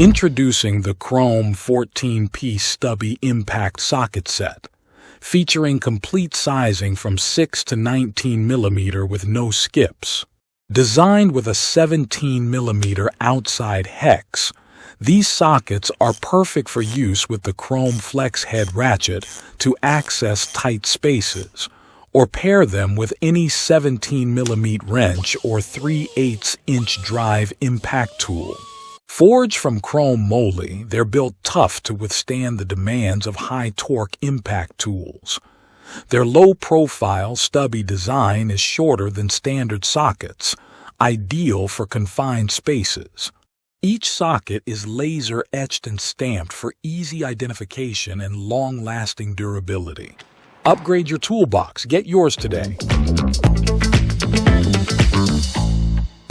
Introducing the CROM 14-piece Stubby impact socket set, featuring complete sizing from 6 to 19 mm with no skips. Designed with a 17 mm outside hex, these sockets are perfect for use with the CROM flex head ratchet to access tight spaces, or pair them with any 17 mm wrench or 3/8" drive impact tool. Forged from chrome moly, they're built tough to withstand the demands of high-torque impact tools. Their low-profile, stubby design is shorter than standard sockets, ideal for confined spaces. Each socket is laser-etched and stamped for easy identification and long-lasting durability. Upgrade your toolbox. Get yours today.